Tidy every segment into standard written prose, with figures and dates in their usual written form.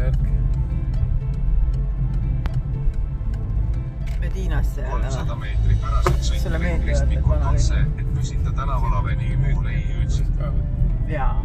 värk. Mediinasse jälle 300 meetri päraselt sõitme kristmikul otse, et püsida tänavalave nii muule ei jõudsid. Jaa.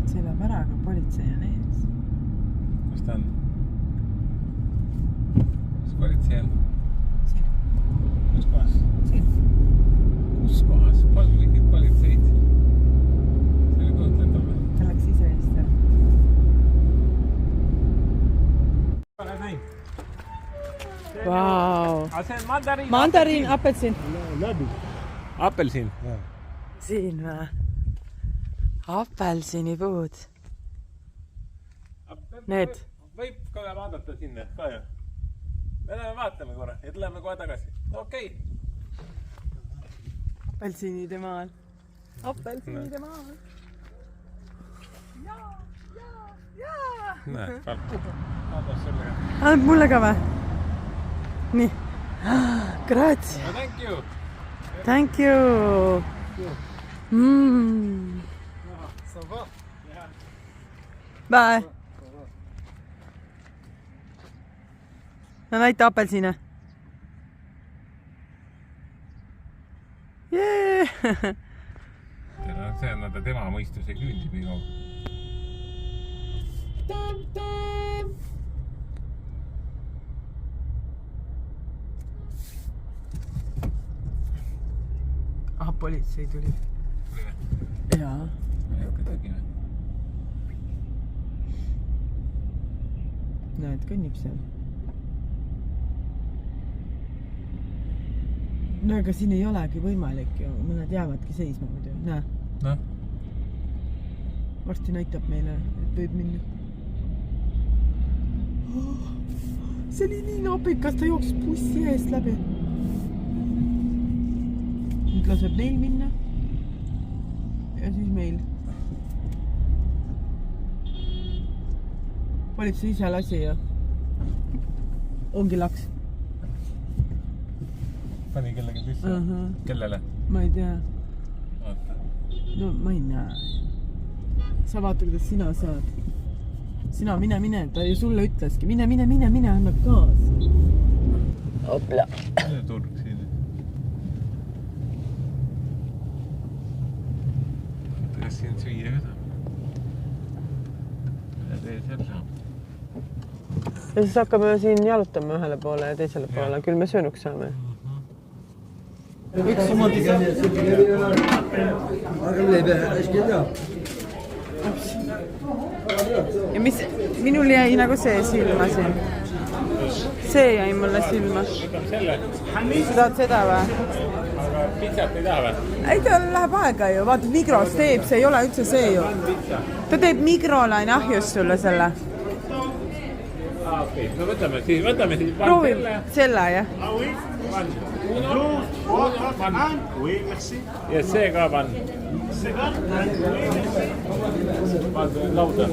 Sõidab ära, aga politsei on ees. Kus ta on? Kus politsei on? Siin. Kus kohas? Siin. Kus kohas? Polnud mingit politseid. See oli kujutletav või? Ta läks ise eest ära. Ole näin. Vau. Aga see on mandariin. Mandariin, apelsin. Apelsin. Siin või? Apelsinipuud. Need. Võib kohe vaadata sinna ka ju. Me läheme vaatame korra ja tuleme kohe tagasi. Okei. Apelsinide maal. Apelsinide maal. Jaa. Näe, vaadav sulle ka. Annab mulle ka või? Nii. Grazie. No, thank you. Thank you. Ça va? Bye. No näita apelsine. Jee! See on tema mõistuse küündib nii kaugu. Ah, politsei tuli. Tuli või? Jaa. Ei hakka tegime. Näed, kõnnib seal. No aga siin ei olegi võimalik ju. Mõned jäävadki seisma muidu. Näe. No? Varsti näitab meile, et võib minna. See oli nii napikas, ta jooksis bussi eest läbi. Nüüd laseb neil minna. Ja siis meil. Politsei ise lasi ju. Ongi laks. Pani kellegi pisse? Kellele? Ma ei tea. Vaata. No ma ei näe. Sa vaata, kuidas sina saad. Sina mine. Ta ju sulle ütleski. Mine, annab kaas. Opla. See turg siin. Kas siin süüa ka saab? Mida tee seal saab? Ja siis hakkame siin jalutama ühele poole ja teisele poole. Küll me söönuks saame. Üks ja mis minul jäi nagu see silma siin. See jäi mulle silma. Selle? Sa tahad seda või? Aga pitsat ei taha või? Ei, ta läheb aega ju. Vaata, Migros teeb, see ei ole üldse see ju. Ta teeb Migrolaine ahjust sulle selle. Okei, no võtame siis. Proovim selle, jah. Ja see ka pann. Lauda.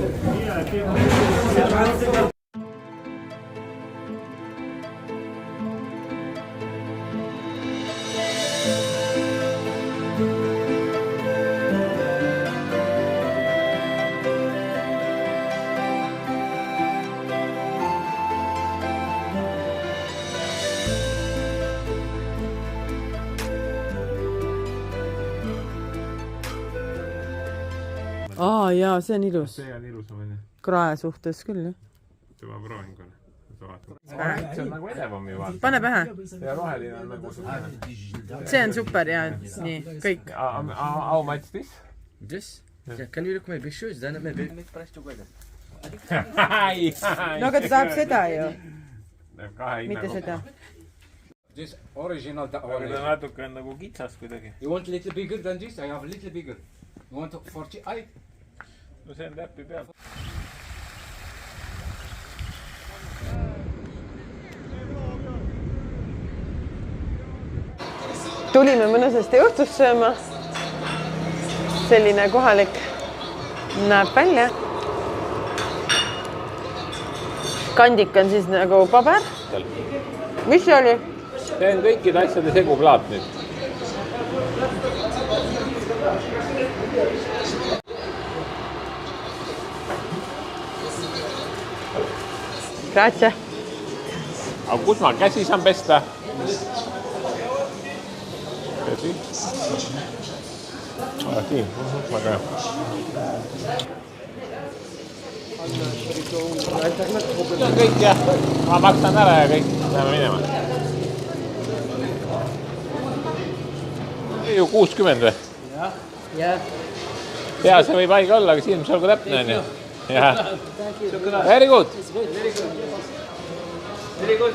Aa, jaa, see on ilus. See on ilusam, on ju. Krae suhtes küll, jah. Ma proovin korra. See on nagu edevam ju vaata. Pane pähe. Ja roheline on nagu suhene. See on super ja nii, kõik. How much this? This? Yeah. Can you look my pictures? Then maybe price together. No aga ta tahab seda ju. Mitte seda. This original. Aga ta natuke on nagu kitsas kuidagi. You want a little bigger than this? I have a little bigger. You want 48? No see on täppi peal. tulime mõnusasti õhtust sööma. Selline kohalik näeb välja. Kandik on siis nagu paber. Mis see oli? See on kõikide asjade seguplaat nüüd. Grazie. Aga kus ma käsi saan pesta? Käsi? Siin, väga hea. See on kõik jah, ma maksan ära ja kõik, läheme minema. See ju 60 või? Jah. Hea, see võib haige olla, aga silm see olgu täpne on ju. Jah. Very good. Very good.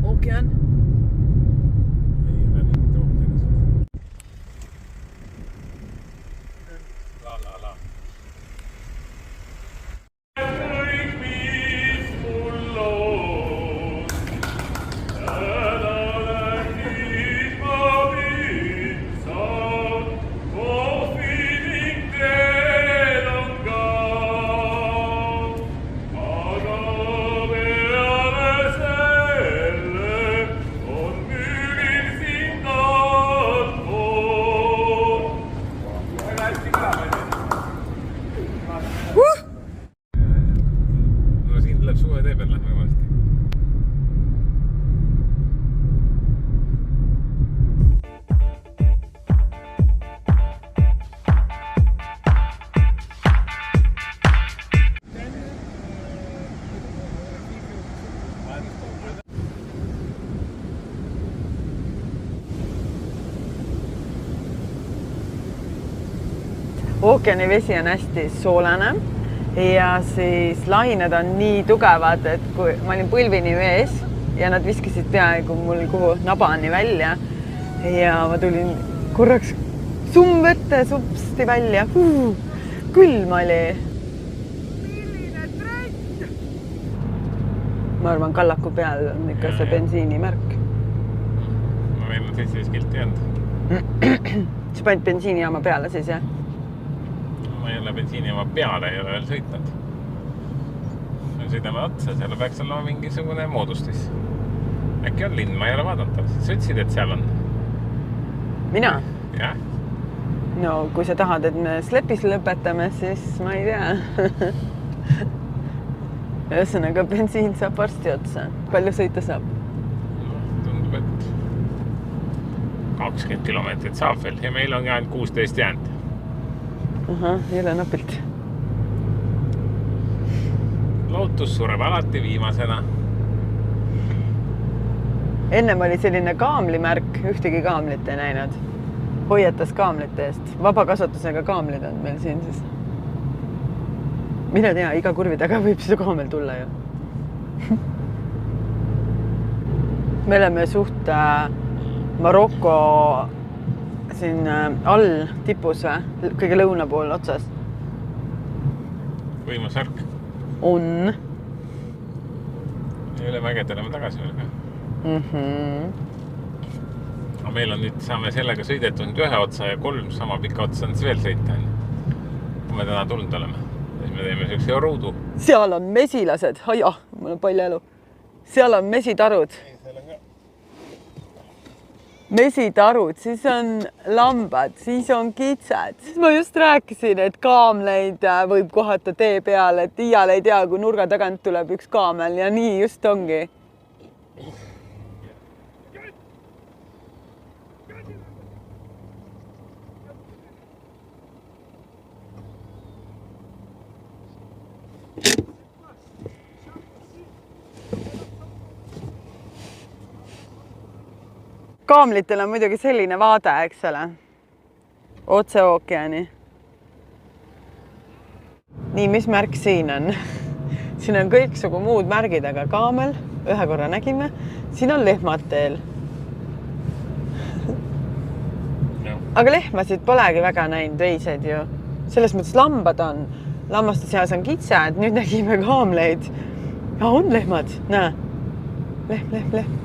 Ookean. Ookeani vesi on hästi soolane ja siis lained on nii tugevad, et kui ma olin põlvini vees ja nad viskasid peaaegu mul kuhu nabani välja ja ma tulin korraks summvette supsti välja. Külm oli. Ma arvan, kallaku peal on ikka see bensiinimärk. Ma veel on 17 kilti jäänud. Sa panid bensiinijaama peale siis, jah? Ma ei ole bensiinijaama peale, ei ole veel sõitnud. Me sõidame otsa, seal peaks olema mingisugune moodustis. Äkki on linn, ma ei ole vaadanud. Sa ütlesid, et seal on? Mina? Jah. No, kui sa tahad, et me Slepis lõpetame, siis ma ei tea. Ühesõnaga, bensiin saab varsti otsa. Palju sõita saab? Tundub, et 20 kilomeetrit saab veel ja meil on ainult 16 jäänud. Aha, jälle napilt. Lootus sureb alati viimasena. ennem oli selline kaamlimärk, ühtegi kaamlit ei näinud. Hoiatas kaamlite eest. Vabakasutusega kaamlid on meil siin siis. Mine tea, iga kurvi taga võib seda kaamel tulla ju. Me oleme suht Maroko siin all tipus või? Kõige lõuna pool otsas. Võimas värk. On. Üle mägede oleme tagasi veel. Aga meil on nüüd, saame sellega sõidetud ühe otsa ja 3 sama pika otsa on siis veel sõita. Kui me täna tulnud oleme. Siis me teeme sellise ruudu. Seal on mesilased. Jah, mul on palju elu. Seal on mesitarud. Mesitarud, siis on lambad, siis on kitsed. Ma just rääkisin, et kaamleid võib kohata tee peale, et iial ei tea, kui nurga tagant tuleb üks kaamel ja nii just ongi. Kaamlitel on muidugi selline vaade, eks ole, otse ookeani. Nii, mis märk siin on? Siin on kõiksugu muud märgid, aga kaamel, ühe korra nägime, siin on lehmad teel. Aga lehmasid polegi väga näinud, veised ju. Selles mõttes lambad on, lammaste seas on kitsed, nüüd nägime kaamleid. Ja on lehmad, näe, lehm.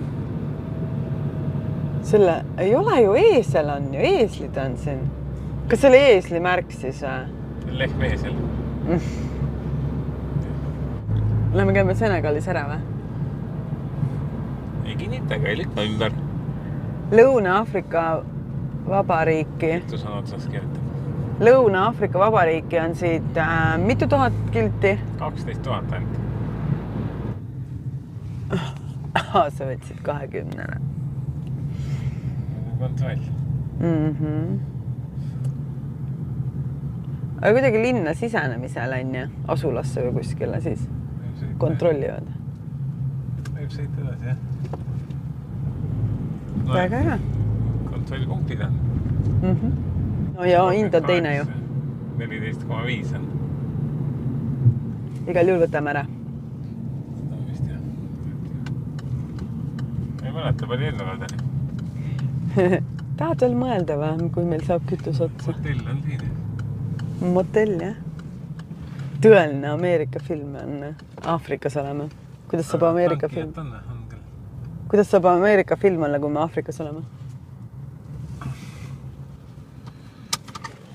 Selle ei ole ju eesel on ju, eeslid on siin. Kas see oli eesli märk siis või? Lehm eesel. Lähme käime Senegalis ära või? Ei kinnita, aga ei lükka ümber. Lõuna-Aafrika Vabariiki. Tus on otsas kirjutab. Lõuna-Aafrika Vabariiki on siit mitu tuhat kilti? 12 000 ainult. Sa võtsid 20-le. Kontroll. Aga kuidagi linna sisenemisel on ja asulasse või kuskile siis kontrollivad. Võib sõita edasi, jah? Väga hea. Kontrollpunktid on. No ja hind on teine ju. 14,5 on. Igal juhul võtame ära. Seda on vist, jah. Ei mäleta, palju eelnevad oli. Tahad veel mõelda või, kui meil saab kütus otsa? Hotell on siin. Motell, jah. Tõeline Ameerika film on Aafrikas olema. Kuidas saab Ameerika film? Kuidas saab Ameerika film olla, kui me Aafrikas olema?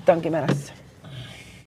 Tangime ärasse.